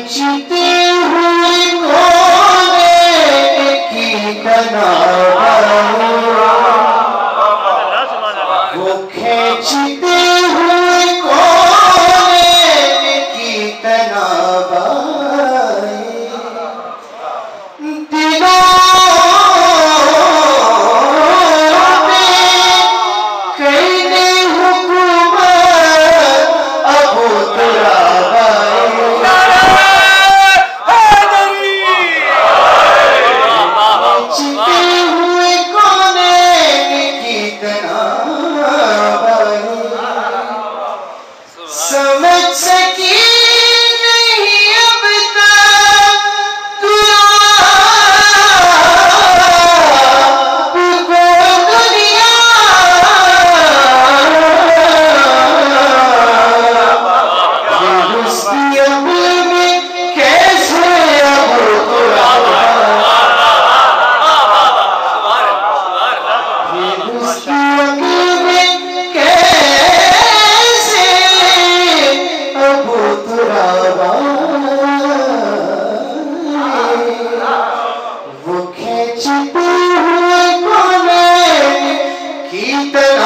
खींचती हुई कोने की तनाबाही, वो खींचती हुई कोने की तनाबाही, दिलों पे कईने हुकूमत अबू समझ सकी नहीं अब तक तुझको दुनिया, ये उसकी अमल में कैसे अब ये उसकी अमल में कैसे अबू तुराबा, वो खींचती हुई कोने की तनाबाही।